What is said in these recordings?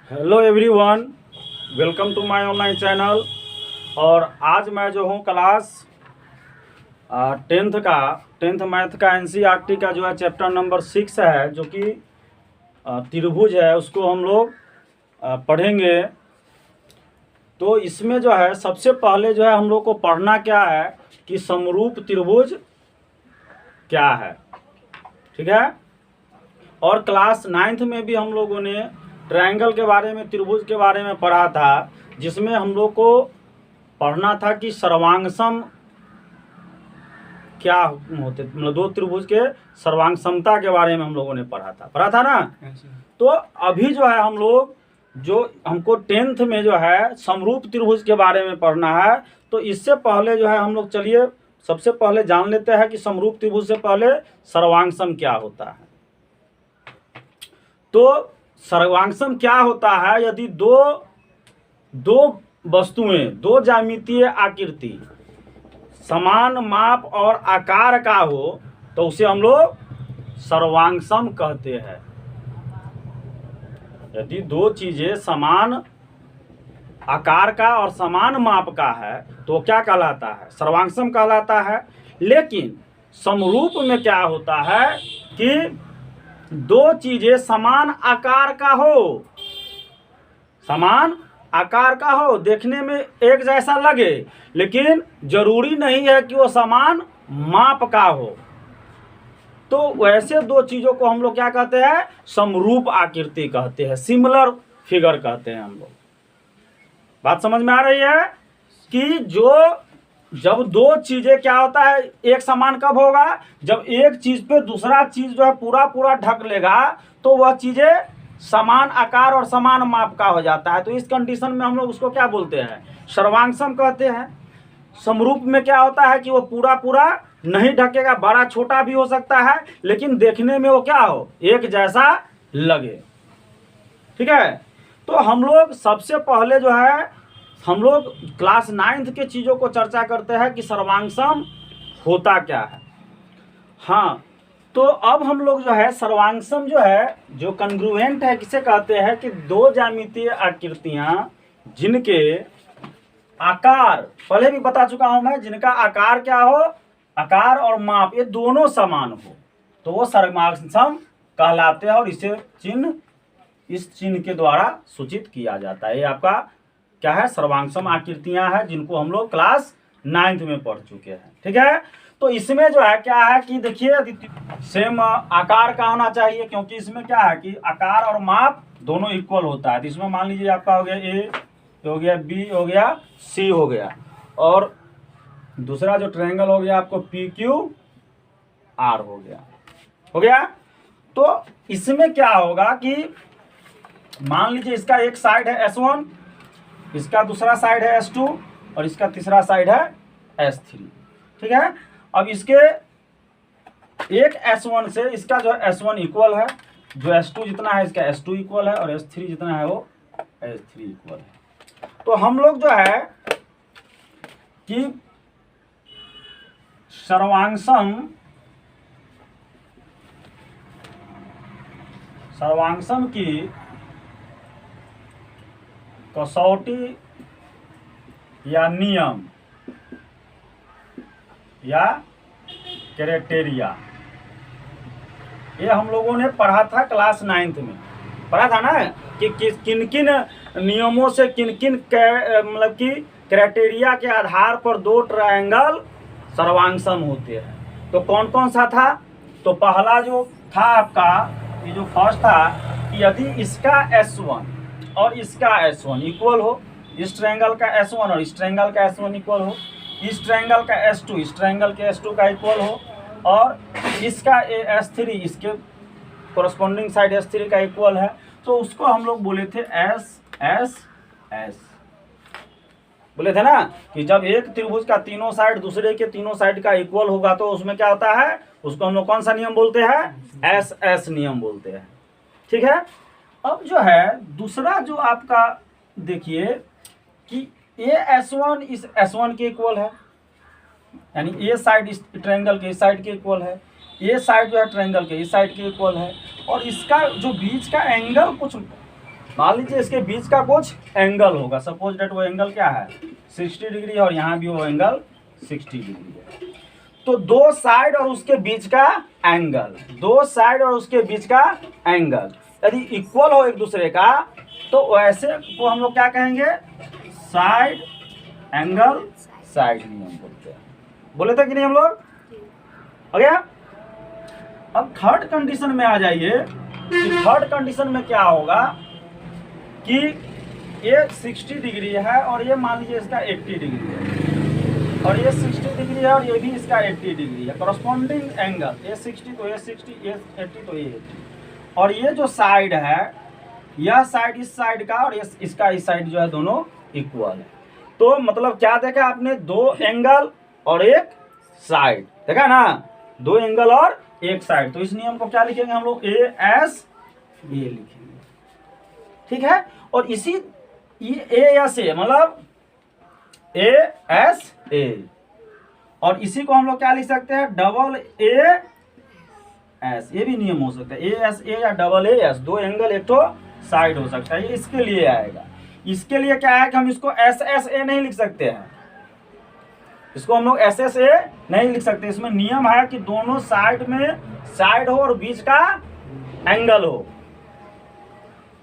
Hello everyone, welcome to my online channel. और आज मैं जो हूँ क्लास टेंथ मैथ का एनसीईआरटी का जो है चैप्टर नंबर 6 है, जो कि त्रिभुज है, उसको हम लोग पढ़ेंगे। तो इसमें जो है सबसे पहले जो है हम लोग को पढ़ना क्या है कि समरूप त्रिभुज क्या है, ठीक है। और क्लास 9th में भी हम लोगों ने ट्रायंगल के बारे में, त्रिभुज के बारे में पढ़ा था, जिसमें हम लोग को पढ़ना था कि सर्वांगसम क्या होते, मतलब दो त्रिभुज के सर्वांग समता के बारे में हम लोगों ने पढ़ा था ना। तो अभी जो है हम लोग जो हमको 10th में जो है समरूप त्रिभुज के बारे में पढ़ना है। तो इससे पहले जो है हम लोग चलिए सबसे पहले जान लेते हैं कि समरूप त्रिभुज से पहले सर्वांगसम क्या होता है। तो सर्वांगसम क्या होता है, यदि दो वस्तुएं, दो ज्यामितीय आकृति समान माप और आकार का हो तो उसे हम लोग सर्वांगसम कहते हैं। यदि दो चीजें समान आकार का और समान माप का है तो क्या कहलाता है, सर्वांगसम कहलाता है। लेकिन समरूप में क्या होता है कि दो चीजें समान आकार का हो, समान आकार का हो, देखने में एक जैसा लगे, लेकिन जरूरी नहीं है कि वो समान माप का हो। तो वैसे दो चीजों को हम लोग क्या कहते हैं, समरूप आकृति कहते हैं, सिमिलर फिगर कहते हैं हम लोग। बात समझ में आ रही है कि जब दो चीजें क्या होता है, एक समान कब होगा, जब एक चीज पे दूसरा चीज जो है पूरा ढक लेगा तो वह चीजें समान आकार और समान माप का हो जाता है। तो इस कंडीशन में हम लोग उसको क्या बोलते हैं, सर्वांगसम कहते हैं। समरूप में क्या होता है कि वो पूरा नहीं ढकेगा, बड़ा छोटा भी हो सकता है, लेकिन देखने में वो क्या हो, एक जैसा लगे, ठीक है। तो हम लोग सबसे पहले जो है हम लोग क्लास 9th के चीज़ों को चर्चा करते हैं कि सर्वांगसम होता क्या है। हाँ, तो अब हम लोग जो है सर्वांगसम जो है, जो कन्ग्रुएंट है, किसे कहते हैं कि दो ज्यामितीय आकृतियां जिनके आकार, पहले भी बता चुका हूं मैं, जिनका आकार क्या हो, आकार और माप ये दोनों समान हो तो वो सर्वांगसम कहलाते हैं। और इसे इस चिन्ह के द्वारा सूचित किया जाता है। ये आपका क्या है, सर्वांगसम आकृतियां हैं जिनको हम लोग क्लास 9th में पढ़ चुके हैं, ठीक है। तो इसमें जो है क्या है कि देखिए सेम आकार का होना चाहिए, क्योंकि इसमें क्या है कि आकार और माप दोनों इक्वल होता है। तो इसमें मान लीजिए आपका हो गया ए हो गया, बी हो गया, सी हो गया, और दूसरा जो ट्रायंगल हो गया आपको पी क्यू आर हो गया। तो इसमें क्या होगा कि मान लीजिए इसका एक साइड है S1, इसका दूसरा साइड है S2 और इसका तीसरा साइड है S3, ठीक है। अब इसके एक S1 से इसका जो S1 इक्वल है, जो S2 जितना है इसका S2 इक्वल है, और S3 जितना है वो S3 इक्वल है। तो हम लोग जो है कि सर्वांगसम की कसौटी या नियम या क्राइटेरिया, ये हम लोगों ने पढ़ा था क्लास 9th में, पढ़ा था ना कि किन किन नियमों से, किन किन मतलब कि क्राइटेरिया के आधार पर दो ट्रायंगल सर्वांगसम होते हैं। तो कौन कौन सा था, तो पहला जो था आपका, ये जो फर्स्ट था कि यदि इसका S1 और इसका S1 इक्वल हो, इस ट्रायंगल का S1 और इस ट्रायंगल का S1 इक्वल हो, इस ट्रायंगल का S2 इस ट्रायंगल के S2 का इक्वल हो, और इसका S3 इसके कोरस्पॉन्डिंग साइड S3 का इक्वल है, तो उसको हम लोग बोले थे S बोले थे ना कि जब एक त्रिभुज का तीनों साइड दूसरे के तीनों साइड का इक्वल होगा तो उसमें क्या होता है, उसको हम लोग कौन सा नियम बोलते हैं, SS नियम बोलते हैं, ठीक है। अब जो है दूसरा जो आपका देखिए कि ये S1 इस S1 के इक्वल है, यानी ये साइड इस ट्रायंगल के इस साइड के इक्वल है, ये साइड जो है ट्रायंगल के इस साइड के इक्वल है, और इसका जो बीच का एंगल कुछ मान लीजिए इसके बीच का कुछ एंगल होगा, सपोज डेट वो एंगल क्या है 60 डिग्री है और यहाँ भी वो एंगल 60 डिग्री है। तो दो साइड और उसके बीच का एंगल, दो साइड और उसके बीच का एंगल यदि इक्वल हो एक दूसरे का तो वैसे को हम लोग क्या कहेंगे, साइड एंगल साइड नियम बोलते हैं। बोले थे कि नहीं हम लोग, हो गया। अब थर्ड कंडीशन में आ जाइए कि थर्ड कंडीशन में क्या होगा कि ये 60 डिग्री है और ये मान लीजिए इसका 80 डिग्री है और ये 60 डिग्री है और ये भी इसका 80 डिग्री है। करस्पॉन्डिंग एंगल ये 60 तो ये 60, ये 80 तो ये 80 और ये जो साइड है यह साइड इस साइड का और इसका इस साइड जो है दोनों इक्वल है। तो मतलब क्या देखा आपने, दो एंगल और एक साइड देखा ना, दो एंगल और एक साइड। तो इस नियम को क्या लिखेंगे हम लोग, ए एस ए लिखेंगे, ठीक है। और इसी ए एस ए मतलब ए एस ए और इसी को हम लोग क्या लिख सकते हैं, डबल ए एस, ये भी नियम हो सकता है, ए एस ए या डबल ए एस, दो एंगल एक तो साइड हो सकता है। ये इसके लिए आएगा। इसके लिए क्या है कि हम इसको एस एस ए नहीं लिख सकते हैं, इसको हम लोग एस एस ए नहीं लिख सकते। इसमें नियम है कि दोनों साइड में साइड हो और बीच का एंगल हो,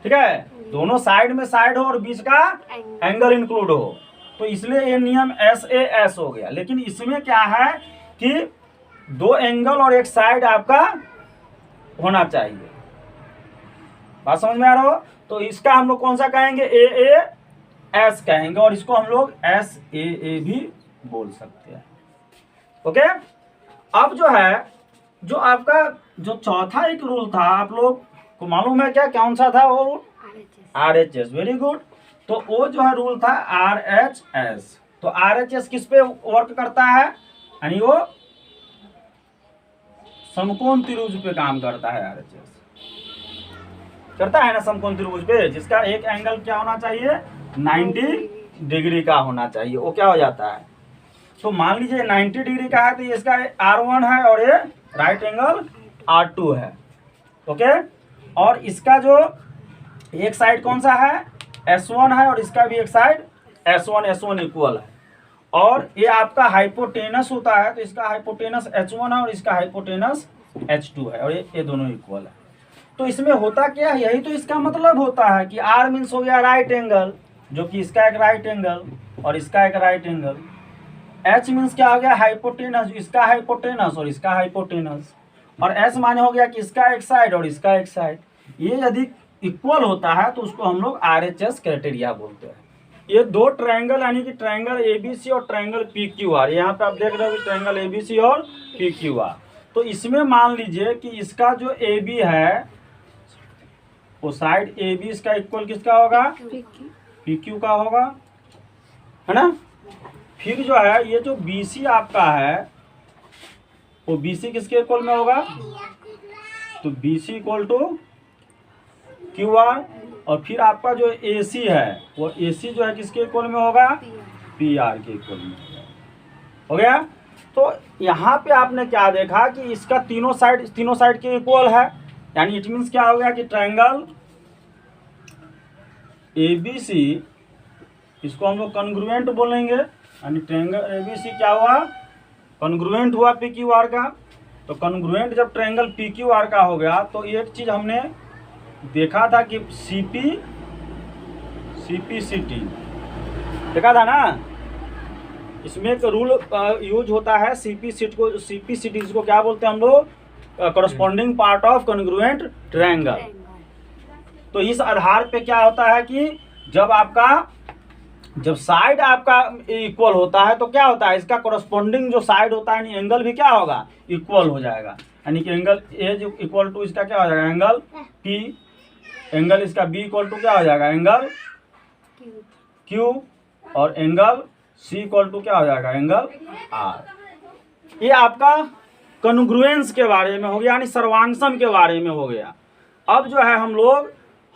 ठीक है, दोनों साइड में साइड हो और बीच का एंगल इंक्लूड हो। तो इसलिए ये नियम एस ए एस हो गया। लेकिन इसमें क्या है कि दो एंगल और एक साइड आपका होना चाहिए। बात समझ में आ रहा हो? तो इसका हम लोग कौन सा कहेंगे, ए ए एस कहेंगे और इसको हम लोग एस ए भी बोल सकते हैं। ओके। अब जो है, जो आपका जो चौथा एक रूल था, आप लोग को मालूम है क्या, कौन सा था वो rule, R H S. Very good. तो वो जो है रूल था आर एच एस। तो आर एच एस किस पे वर्क करता है, यानी वो समकोण त्रिभुज पे काम करता है। आर एच एस करता है ना समकोण त्रिभुज पे, जिसका एक एंगल क्या होना चाहिए, 90 डिग्री का होना चाहिए। वो क्या हो जाता है, तो मान लीजिए 90 डिग्री का है तो ये इसका R1 है और ये राइट एंगल R2 है। ओके। और इसका जो एक साइड कौन सा है, S1 है और इसका भी एक साइड S1 इक्वल है। और ये आपका हाइपोटेनस होता है, तो इसका हाइपोटेनस H1 है और इसका हाइपोटेनस H2 है और ये दोनों इक्वल है। तो इसमें होता क्या है, यही तो इसका मतलब होता है कि R मीन्स हो गया राइट एंगल, जो कि इसका एक राइट एंगल और इसका एक राइट एंगल। H मीन्स क्या हो गया, हाइपोटेनस, इसका हाइपोटेनस और इसका हाइपोटेनस। और S माने हो गया कि इसका एक साइड और इसका एक साइड। ये यदि इक्वल होता है तो उसको हम लोग RHS क्राइटेरिया बोलते हैं। ये दो ट्रायंगल यानी कि ट्रायंगल ABC और ट्रायंगल PQR, यहाँ पे आप देख रहे हो ट्रायंगल ABC और PQR। तो इसमें मान लीजिए कि इसका जो AB है वो साइड AB इसका इक्वल किसका होगा, PQ का होगा, है ना। फिर जो है ये जो BC आपका है वो BC किसके इक्वल में होगा, तो BC इक्वल टू QR। और फिर आपका जो AC है वो AC जो है किसके इक्वल में होगा, PR के इक्वल में हो गया। तो यहाँ पे आपने क्या देखा कि इसका तीनों साइड के इक्वल है, यानी इट मीन्स क्या हो गया कि ट्रायंगल ABC, इसको हम लोग कॉन्ग्रुएंट बोलेंगे, यानी ट्रायंगल ABC क्या हुआ, कॉन्ग्रुएंट हुआ PQR का। तो कॉन्ग्रुएंट जब ट्रायंगल PQR का हो गया तो एक चीज़ हमने देखा था कि CPCT देखा था ना, इसमें एक रूल यूज होता है CPCT इसको क्या बोलते हैं हम लोग, corresponding part of congruent triangle. तो इस आधार पे क्या होता है कि जब साइड आपका इक्वल होता है तो क्या होता है, इसका करस्पॉन्डिंग जो साइड होता है एंगल भी क्या होगा, इक्वल हो जाएगा। यानी कि एंगल ए इक्वल टू इसका क्या हो जाएगा, एंगल P, एंगल इसका B इक्वल टू क्या हो जाएगा, एंगल Q, और एंगल C इक्वल टू क्या हो जाएगा, एंगल R। ये आपका कॉन्ग्रुएंस के बारे में हो गया, यानी सर्वांगसम के बारे में हो गया। अब जो है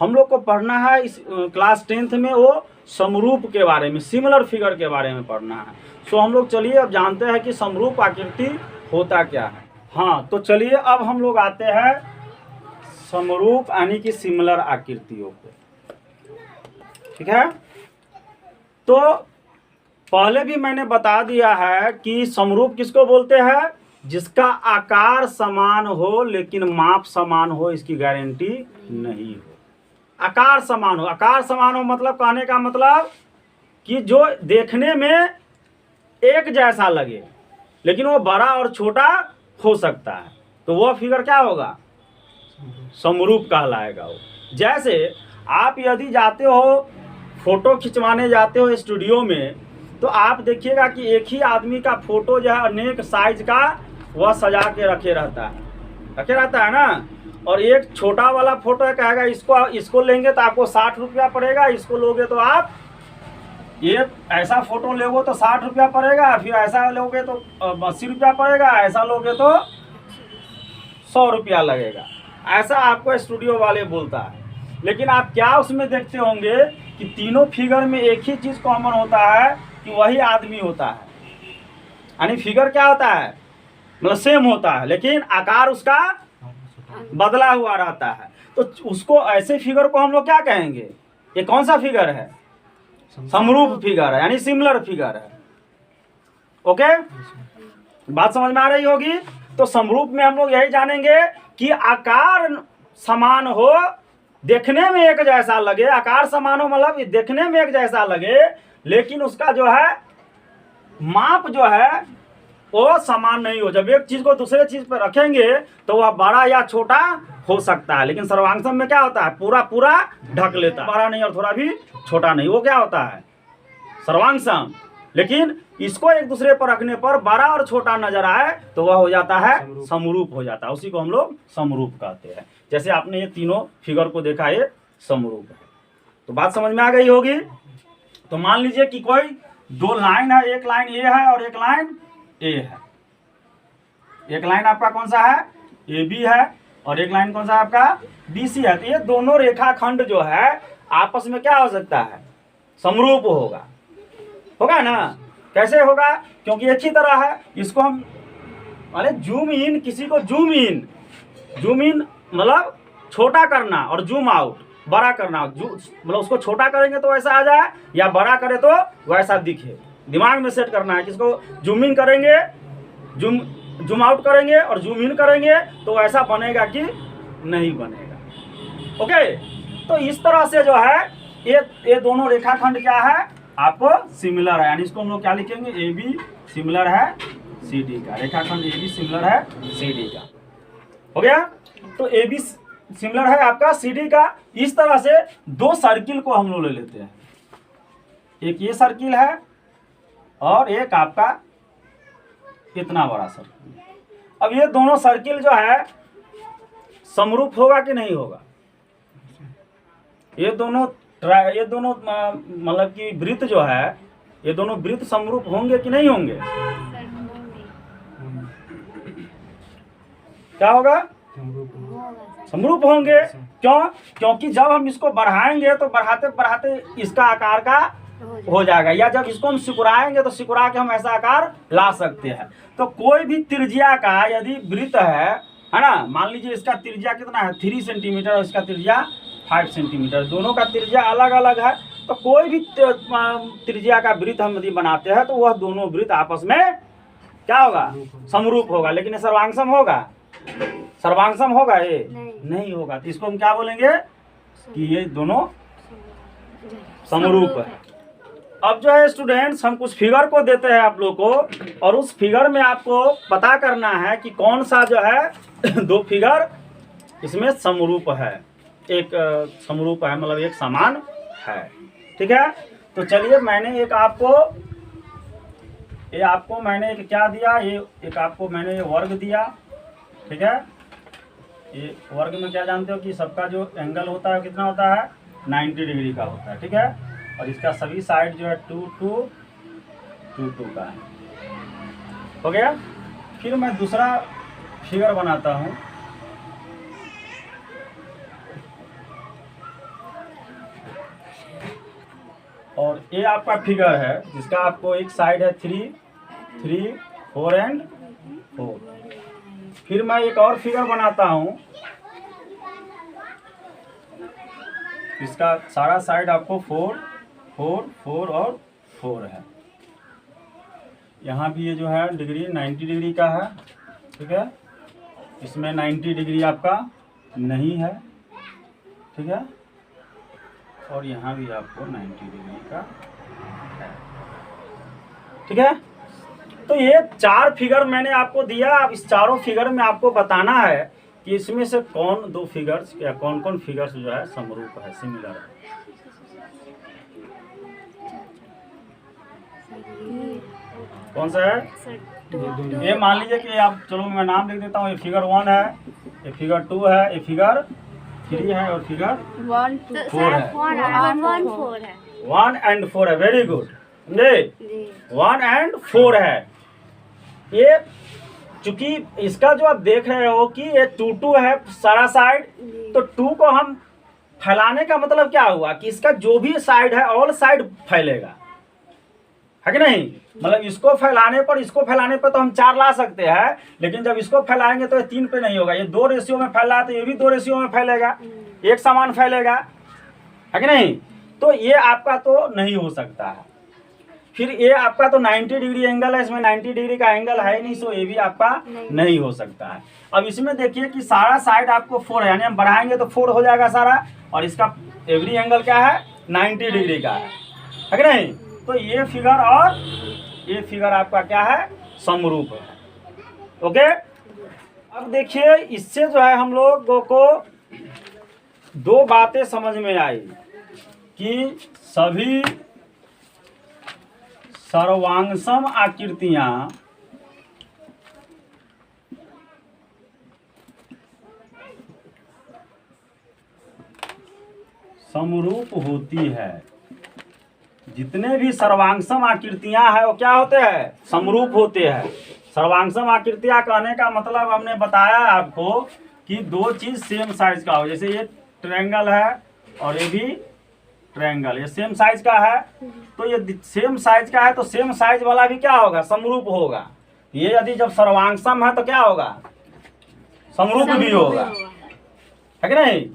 हम लोग को पढ़ना है इस क्लास 10th में वो समरूप के बारे में, सिमिलर फिगर के बारे में पढ़ना है। सो हम लोग चलिए अब जानते हैं कि समरूप आकृति होता क्या है। हाँ, तो चलिए अब हम लोग आते हैं समरूप यानी कि सिमिलर आकृतियों पे। ठीक है। तो पहले भी मैंने बता दिया है कि समरूप किसको बोलते हैं, जिसका आकार समान हो लेकिन माप समान हो, इसकी गारंटी नहीं हो। आकार समान हो, आकार समान हो मतलब कहने का मतलब कि जो देखने में एक जैसा लगे लेकिन वो बड़ा और छोटा हो सकता है, तो वो फिगर क्या होगा, समरूप कहलाएगा वो। जैसे आप यदि जाते हो फोटो खिंचवाने जाते हो स्टूडियो में, तो आप देखिएगा कि एक ही आदमी का फोटो जो है अनेक साइज का वह सजा के रखे रहता है ना। और एक छोटा वाला फोटो है, कहेगा इसको लेंगे तो आपको 60 रुपया पड़ेगा, इसको लोगे तो आप ये ऐसा फोटो लोगे तो 60 रुपया पड़ेगा, फिर ऐसा लोगे तो 80 रुपया पड़ेगा, ऐसा लोगे तो 100 रुपया लगेगा, ऐसा आपको स्टूडियो वाले बोलता है। लेकिन आप क्या उसमें देखते होंगे कि तीनों फिगर में एक ही चीज़ कॉमन होता है कि वही आदमी होता है, यानी फिगर क्या होता है, मतलब सेम होता है लेकिन आकार उसका बदला हुआ रहता है। तो उसको ऐसे फिगर को हम लोग क्या कहेंगे, ये कौन सा फिगर है, समरूप फिगर है, यानी सिमिलर फिगर है। ओके, बात समझ में आ रही होगी। तो समरूप में हम लोग यही जानेंगे कि आकार समान हो, देखने में एक जैसा लगे, आकार समान हो मतलब देखने में एक जैसा लगे लेकिन उसका जो है माप जो है वो समान नहीं हो। जब एक चीज को दूसरे चीज पर रखेंगे तो वह बड़ा या छोटा हो सकता है, लेकिन सर्वांगसम में क्या होता है, पूरा पूरा ढक लेता है, बड़ा नहीं और थोड़ा भी छोटा नहीं, वो क्या होता है, सर्वांगसम। लेकिन इसको एक दूसरे पर रखने पर बड़ा और छोटा नजर आए तो वह हो जाता है समरूप हो जाता है, उसी को हम लोग समरूप कहते हैं। जैसे आपने ये तीनों फिगर को देखा, ये समरूप है। तो बात समझ में आ गई होगी। तो मान लीजिए कि कोई दो लाइन है, एक लाइन ए है और एक लाइन ए है। एक लाइन आपका कौन सा है, ए बी है, और एक लाइन कौन सा है आपका, बी सी है। तो ये दोनों रेखाखंड जो है आपस में क्या हो सकता है, समरूप होगा ना। कैसे होगा, क्योंकि एक ही तरह है। इसको हम अरे जूम इन, किसी को जूम इन मतलब छोटा करना और जूम आउट बड़ा करना, मतलब उसको छोटा करेंगे तो वैसा आ जाए या बड़ा करे तो वैसा दिखे, दिमाग में सेट करना है। किसको जूम इन करेंगे, जूम आउट करेंगे और जूम इन करेंगे तो वैसा बनेगा कि नहीं बनेगा। ओके, तो इस तरह से जो है ये दोनों रेखाखंड क्या है, आपको सिमिलर है, यानी इसको हम लोग क्या लिखेंगे, ए बी सिमिलर है सी डी का, रेखाखंड ए बी सिमिलर है सी डी का। हो गया। तो ए बी सिमिलर है आपका सी डी का। इस तरह से दो सर्किल को हम लोग ले लेते हैं, एक ये सर्किल है और एक आपका इतना बड़ा सर्किल। अब ये दोनों सर्किल जो है समरूप होगा कि नहीं होगा, ये दोनों मतलब कि वृत्त जो है, ये दोनों वृत्त समरूप होंगे कि नहीं होंगे, क्या होगा, समरूप होंगे। क्यों, क्योंकि जब हम इसको बढ़ाएंगे तो बढ़ाते बढ़ाते इसका आकार का हो जाएगा, या जब इसको हम सिकुड़ाएंगे तो सिकुड़ा के हम ऐसा आकार ला सकते हैं। तो कोई भी त्रिज्या का यदि वृत्त है ना, मान लीजिए इसका त्रिज्या कितना है 3 सेंटीमीटर और इसका त्रिज्या 5 सेंटीमीटर, दोनों का त्रिज्या अलग अलग है। तो कोई भी त्रिज्या का वृत्त हम यदि बनाते हैं तो वह दोनों वृत्त आपस में क्या होगा, समरूप होगा। लेकिन ये सर्वांगसम होगा, सर्वांगसम होगा, ये नहीं होगा। तो इसको हम क्या बोलेंगे कि ये दोनों समरूप है। अब जो है स्टूडेंट्स, हम कुछ फिगर को देते हैं आप लोग को, और उस फिगर में आपको पता करना है कि कौन सा जो है दो फिगर इसमें समरूप है, एक समरूप है मतलब एक समान है। ठीक है। तो चलिए, मैंने एक आपको मैंने एक क्या दिया, ये एक आपको मैंने ये वर्ग दिया। ठीक है। ये वर्ग में क्या जानते हो कि सबका जो एंगल होता है कितना होता है, 90 डिग्री का होता है। ठीक है। और इसका सभी साइड जो है 2 2 2 2 का है। हो गया। फिर मैं दूसरा फिगर बनाता हूँ। और ये आपका फिगर है जिसका आपको एक साइड है 3 3 4 एंड 4। फिर मैं एक और फिगर बनाता हूँ, इसका सारा साइड आपको 4 4 4 और 4 है। यहाँ भी ये जो है डिग्री 90 डिग्री का है, ठीक है। इसमें 90 डिग्री आपका नहीं है, ठीक है। और यहाँ भी आपको 90 डिग्री का है, ठीक है। तो ये 4 फिगर मैंने आपको दिया। अब इस चारों फिगर में आपको बताना है कि इसमें से कौन 2 फिगर्स या कौन कौन फिगर्स जो है समरूप है, सिमिलर है। कौन सा है? ये मान लीजिए कि आप, चलो मैं नाम लिख देता हूँ। ये फिगर 1 है, ये फिगर 2 है, ये फिगर 3 है और फिगर 4 है। 1 and 4 है, वेरी गुड। समझे? 1 and 4 है। ये चूंकि इसका जो आप देख रहे हो कि ये 2 2 है सारा साइड, तो 2 को हम फैलाने का मतलब क्या हुआ कि इसका जो भी साइड है ऑल साइड फैलेगा, है कि नहीं। मतलब इसको फैलाने पर, इसको फैलाने पर तो हम 4 ला सकते हैं, लेकिन जब इसको फैलाएंगे तो ये 3 पे नहीं होगा। ये 2 रेशियो में फैला तो ये भी 2 रेशियो में फैलेगा, एक समान फैलेगा, है कि नहीं। तो ये आपका तो नहीं हो सकता है। फिर ये आपका तो 90 डिग्री एंगल है, इसमें 90 डिग्री का एंगल है नहीं, सो ये भी आपका नहीं हो सकता है। अब इसमें देखिए कि सारा साइड आपको 4 है, यानी हम बढ़ाएंगे तो 4 हो जाएगा सारा, और इसका एवरी एंगल क्या है? 90 डिग्री का है कि नहीं। तो ये फिगर और ये फिगर आपका क्या है? समरूप है। ओके। अब देखिए इससे जो है हम लोगों को 2 बातें समझ में आई कि सभी सर्वांगसम आकृतियां समरूप होती है। जितने भी सर्वांगसम आकृतियां हैं वो क्या होते हैं? समरूप होते हैं। सर्वांगसम आकृतियां कहने का मतलब हमने बताया आपको कि 2 चीज सेम साइज का हो। जैसे ये ट्रायंगल है और ये भी ट्रायंगल, ये सेम साइज का है, तो ये सेम साइज का है तो सेम साइज वाला भी क्या होगा? समरूप होगा। ये यदि जब सर्वांगसम है तो क्या होगा? समरूप भी होगा, है कि नहीं।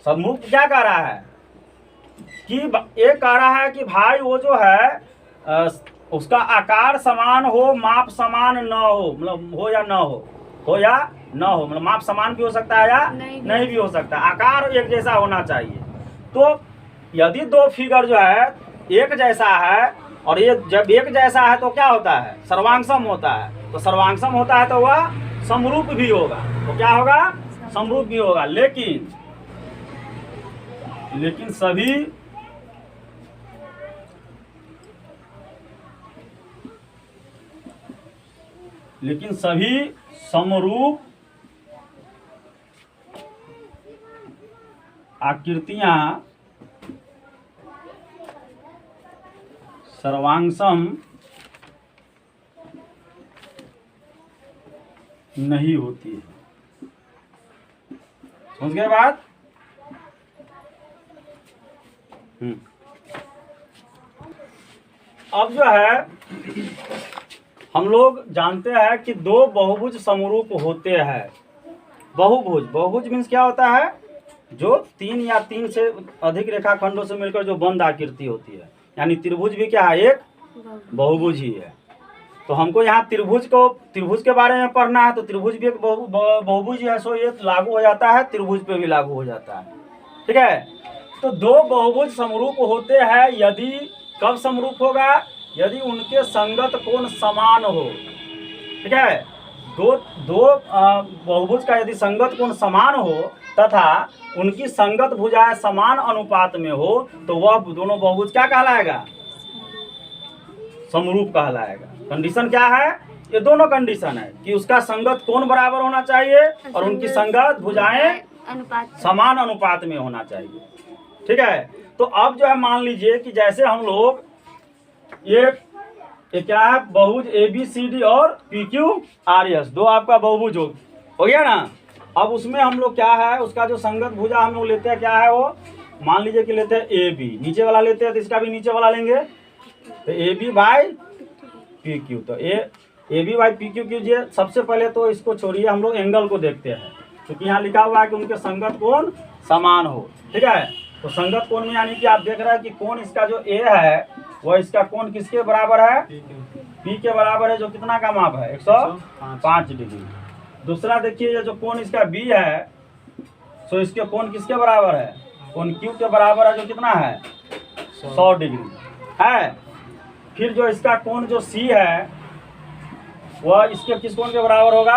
समरूप क्या कह रहा है कि ये कह रहा है कि भाई वो जो है उसका आकार समान हो, माप समान न हो, मतलब हो या न हो या न हो, मतलब माप समान भी हो सकता है या नहीं भी हो सकता, आकार एक जैसा होना चाहिए। तो यदि 2 फिगर जो है एक जैसा है और ये जब एक जैसा है तो क्या होता है? सर्वांगसम होता है। तो सर्वांगसम होता है तो वह समरूप भी होगा। तो क्या होगा? समरूप भी होगा। लेकिन सभी समरूप आकृतियां सर्वांगसम नहीं होती है। समझ गए बात? अब जो है हम लोग जानते हैं कि 2 बहुभुज समरूप होते हैं। बहुभुज मीन्स क्या होता है? जो 3 या 3 से अधिक रेखाखंडों से मिलकर जो बंद आकृति होती है, यानी त्रिभुज भी क्या है? एक बहुभुज ही है। तो हमको यहाँ त्रिभुज के बारे में पढ़ना है, तो त्रिभुज भी एक बहुभुज है, सो ये लागू हो जाता है, त्रिभुज पे भी लागू हो जाता है, ठीक है। तो 2 बहुभुज समरूप होते हैं यदि, कब समरूप होगा? यदि उनके संगत कोण समान हो, ठीक है। दो बहुभुज का यदि संगत कोण समान हो तथा उनकी संगत भुजाएं समान अनुपात में हो तो वह दोनों बहुभुज क्या कहलाएगा? समरूप कहलाएगा। कंडीशन क्या है? ये दोनों कंडीशन है कि उसका संगत कोण बराबर होना चाहिए और उनकी संगत भुजाएं समान अनुपात में होना चाहिए, ठीक है। तो अब जो है मान लीजिए कि जैसे हम लोग ये क्या है? बहुभुज ABCD और PQRS, 2 आपका बहुभुज हो गया ना। अब उसमें हम लोग क्या है, उसका जो संगत भुजा हम लोग लेते हैं क्या है? वो मान लीजिए कि लेते हैं AB, नीचे वाला लेते हैं तो इसका भी नीचे वाला लेंगे, तो AB बाई PQ। तो AB बाई PQ कीजिए। सबसे पहले तो इसको छोड़िए, हम लोग एंगल को देखते हैं, क्योंकि यहाँ लिखा हुआ है कि उनके संगत कोण समान हो, ठीक है। तो संगत कोण में यानी कि आप देख रहे हैं कि कोण इसका जो ए है वह इसका कोण किसके बराबर है, पी के बराबर है, जो कितना का माप है 105 डिग्री। दूसरा देखिए ये जो कोण इसका बी है तो इसके कोण किसके बराबर है, कोण क्यू के बराबर है, जो कितना है 100 डिग्री है। फिर जो इसका कोण जो सी है वह इसके किस कोण के बराबर होगा,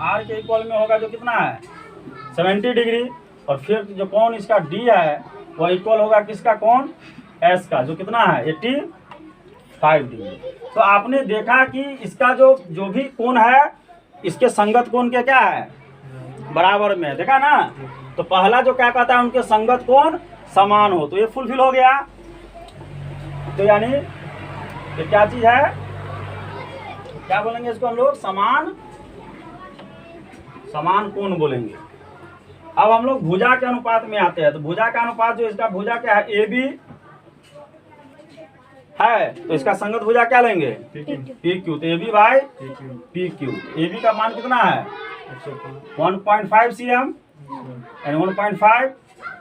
आर के इक्वल में होगा, जो कितना है 70 डिग्री। और फिर जो कोण इसका डी है वह इक्वल होगा किसका, कोण एस का, जो कितना है 85 डिग्री। तो आपने देखा कि इसका जो भी कोण है इसके संगत कोण के क्या है, बराबर में, देखा ना। तो पहला जो क्या कहता है उनके संगत कोण समान हो, तो ये फुलफिल हो गया। तो यानी ये क्या चीज है, क्या बोलेंगे इसको हम लोग, समान कोण बोलेंगे। अब हम लोग भुजा के अनुपात में आते हैं। तो भुजा का अनुपात जो इसका भुजा क्या है, ए बी है, तो इसका संगत भुजा क्या लेंगे, पी क्यू। तो A B by P Q. A B का मान कितना है 1.5 cm यानी 1.5,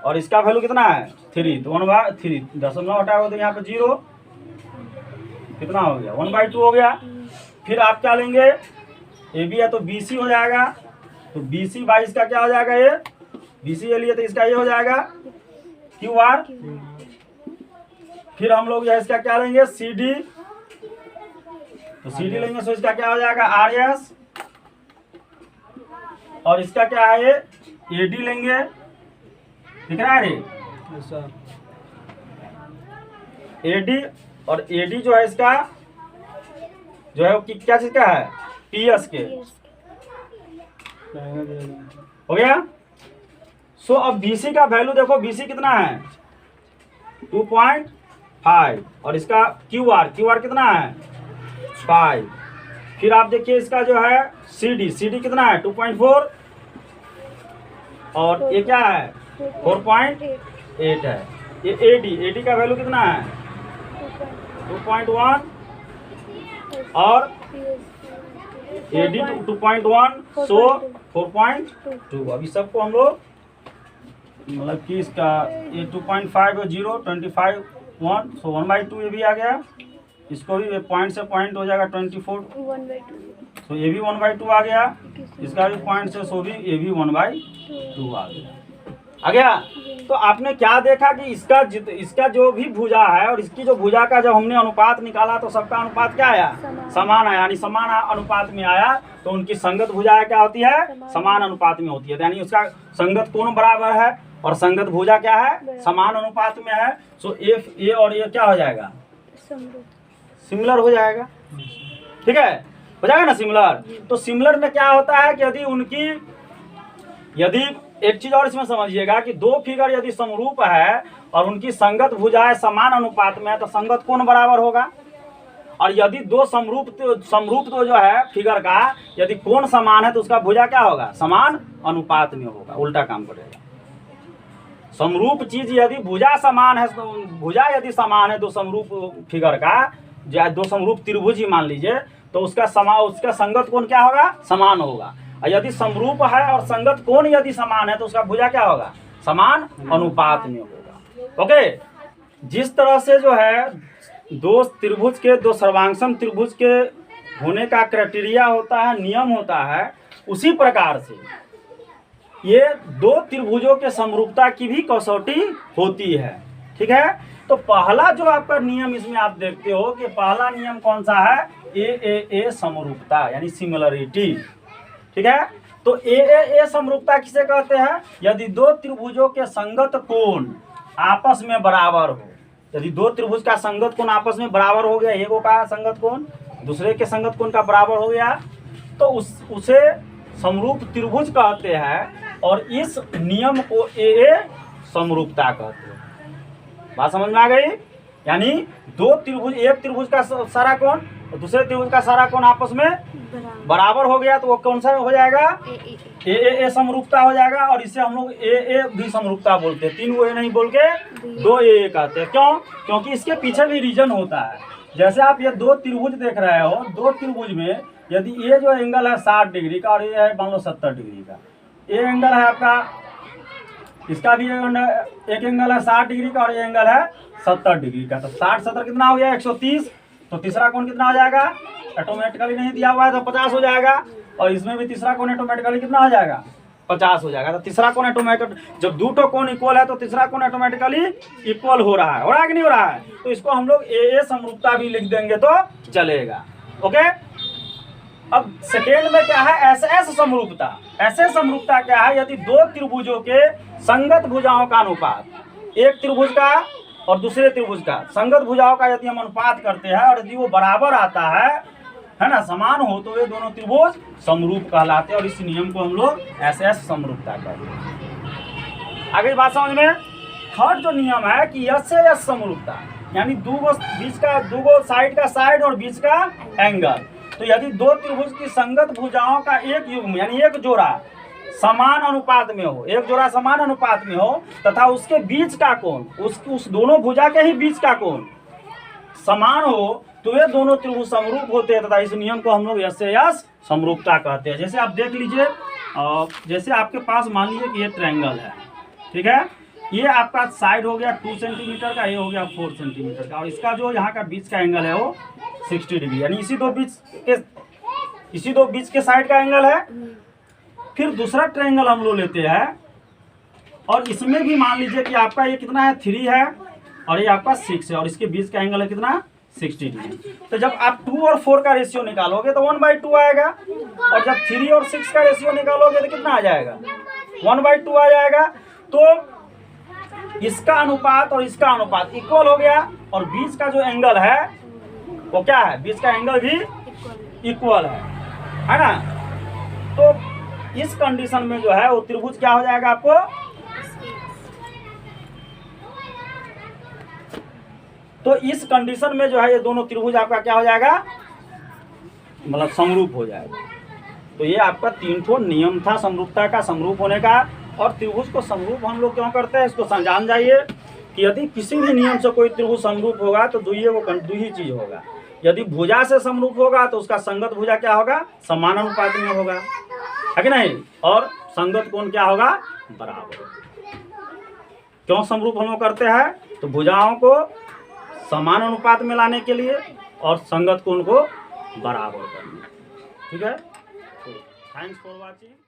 और इसका वैल्यू कितना है 3, तो 1/3 दशमलव हटाओगे तो यहाँ पे 0, कितना हो गया 1/2 हो गया। फिर आप क्या लेंगे, ए बी है तो बी सी हो जाएगा, तो बी सी बाई इसका क्या हो जाएगा, ये बी सी ये लिए तो इसका ये हो जाएगा क्यू आर। फिर हम लोग इसका क्या लेंगे, सी डी, तो सी डी लेंगे तो इसका क्या हो जाएगा आर एस, और इसका क्या है ये ए डी लेंगे, दिख रहा है ए डी। और ए डी जो है इसका जो है कि क्या चीज का है, पी एस के, हो गया। सो अब बीसी का वैल्यू देखो, बीसी कितना है 2.5, और इसका क्यू आर कितना है 5। फिर आप देखिए इसका जो है सी डी कितना है 2.4, और ये क्या है 4.8 है। ये ए डी का वैल्यू कितना है 2.1, और ए डी 2.1, सो 4.2। अभी सबको हम लोग मतलब कि इसका ये 2.5 और 0 25 1, सो 1/2 ये भी आ गया। इसको भी पॉइंट से पॉइंट हो जाएगा 24, तो ये भी 1/2 आ गया। इसका भी पॉइंट से सो भी ये भी 1/2 आ गया। तो आपने क्या देखा कि इसका जो भी भुजा है और इसकी जो भुजा का जब हमने अनुपात निकाला तो सबका अनुपात क्या आया, समान आया, यानी समान अनुपात में आया। तो उनकी संगत भुजा क्या होती है, समान अनुपात में होती है, यानी उसका संगत कोण बराबर है और संगत भुजा क्या है, समान अनुपात में है। सो ए और ये क्या हो जाएगा, सिमिलर हो जाएगा, ठीक है, हो जाएगा ना सिमिलर। तो सिमिलर में क्या होता है कि यदि एक चीज और इसमें समझिएगा कि दो फिगर यदि समरूप है और उनकी संगत भुजाएं समान अनुपात में है तो संगत कोण बराबर होगा। और यदि दो समरूप तो जो है फिगर का यदि कोण समान है तो उसका भुजा क्या होगा, समान अनुपात में होगा, उल्टा काम करेगा। समरूप चीज यदि भुजा समान है, भुजा यदि समान है दो समरूप फिगर का, दो समरूप त्रिभुज ही मान लीजिए, तो उसका संगत कोण क्या होगा, समान होगा। और यदि समरूप है और संगत कोण यदि समान है तो उसका भुजा क्या होगा, समान अनुपात में होगा। ओके, जिस तरह से जो है दो त्रिभुज के, दो सर्वांगसम त्रिभुज के होने का क्राइटेरिया होता है, नियम होता है, उसी प्रकार से ये दो त्रिभुजों के समरूपता की भी कसौटी होती है, ठीक है। तो पहला जो आपका नियम इसमें आप देखते हो कि पहला नियम कौन सा है, ए समरूपता यानी सिमिलरिटी, ठीक है। तो ए समरूपता किसे कहते हैं, यदि दो त्रिभुजों के संगत कोण आपस में बराबर हो। यदि दो त्रिभुज का संगत कोण आपस में बराबर हो गया, एक का संगत कोण दूसरे के संगत कोण का बराबर हो गया, तो उसे समरूप त्रिभुज कहते हैं। और इस नियम को ए समरूपता कहते हैं। बात समझ में आ गई, यानी दो त्रिभुज, एक त्रिभुज का सारा कोण और दूसरे त्रिभुज का सारा कोण आपस में बराबर हो गया तो वो कौन सा हो जाएगा, ए समरूपता हो जाएगा। और इसे हम लोग ए भी समरूपता बोलते हैं, तीन ए नहीं बोल के दो ए कहते हैं। क्यों, क्योंकि इसके पीछे भी रीजन होता है। जैसे आप ये दो त्रिभुज देख रहे हो, दो त्रिभुज में यदि ये जो एंगल है 60 डिग्री का और ये है मान लो 70 डिग्री का, ये एंगल है आपका इसका भी एक एंगल है 60 डिग्री का और ये एंगल है 70 डिग्री का। तो 60 70 कितना हो गया 130। तो तीसरा कोण कितना हो जाएगा, ऑटोमेटिकली नहीं दिया हुआ है तो 50 हो जाएगा। और इसमें भी तीसरा कोण ऑटोमेटिकली कितना हो जाएगा, 50 हो जाएगा। तो तीसरा कोण ऑटोमेटिक, जब दो टो कोण इक्वल है तो तीसरा कोण ऑटोमेटिकली इक्वल हो रहा है कि नहीं हो रहा है। तो इसको हम लोग ए समरूपता भी लिख देंगे तो चलेगा। ओके, अब सेकेंड में क्या है, एस एस समरूपता। एस एस समरूपता क्या है, यदि दो त्रिभुजों के संगत भुजाओं का अनुपात, एक त्रिभुज का और दूसरे त्रिभुज का संगत भुजाओं का यदि हम अनुपात करते हैं और यदि वो बराबर आता है ना, समान हो, तो ये दोनों त्रिभुज समरूप कहलाते हैं और इस नियम को हम लोग एस एस समरूपता कहते हैं। आगे बात समझ में। थर्ड जो नियम है कि एस एस समरूपता, यानी दूगो साइड का साइड और बीच का एंगल। तो यदि दो त्रिभुज की संगत भुजाओं का एक युग्म यानी एक जोड़ा समान अनुपात में हो, एक जोड़ा समान अनुपात में हो तथा उसके बीच का कोण, उस दोनों भुजा के ही बीच का कोण समान हो, तो वे दोनों त्रिभुज समरूप होते हैं तथा इस नियम को हम लोग एस एस समरूपता कहते हैं। जैसे आप देख लीजिए, जैसे आपके पास मान लीजिए कि ये ट्रायंगल है, ठीक है, ये आपका साइड हो गया 2 सेंटीमीटर का, ये हो गया 4 सेंटीमीटर का, और इसका जो यहाँ का बीच का एंगल है वो 60 डिग्री, यानी इसी दो बीच के साइड का एंगल है। फिर दूसरा ट्रायंगल हम लोग लेते हैं और इसमें भी मान लीजिए कि आपका ये कितना है 3 है और ये आपका 6 है और इसके बीच का एंगल है कितना 60 डिग्री। तो जब आप 2 और 4 का रेशियो निकालोगे तो 1/2 आएगा, और जब 3 और 6 का रेशियो निकालोगे तो कितना आ जाएगा 1/2 आ जाएगा। तो इसका अनुपात और इसका अनुपात इक्वल हो गया, और बीच का जो एंगल है वो क्या है, बीच का एंगल भी इक्वल है ना। तो इस कंडीशन में जो है वो त्रिभुज क्या हो जाएगा आपको, तो इस कंडीशन में जो है ये दोनों त्रिभुज आपका क्या हो जाएगा, मतलब समरूप हो जाएगा। तो ये आपका 3 ठो नियम था समरूपता का, समरूप होने का। और त्रिभुज को समरूप हम लोग क्यों करते हैं, इसको जान जाइए कि यदि किसी भी नियम से कोई त्रिभुज समरूप होगा तो दो ही चीज होगा। यदि भुजा से समरूप होगा तो उसका संगत भुजा क्या होगा, समान अनुपात में होगा, है कि नहीं, और संगत कोण क्या होगा, बराबर। क्यों समरूप हम लोग करते हैं, तो भुजाओं को समान अनुपात में लाने के लिए और संगत कोण को बराबर करने। ठीक है, थैंक्स फॉर वाचिंग।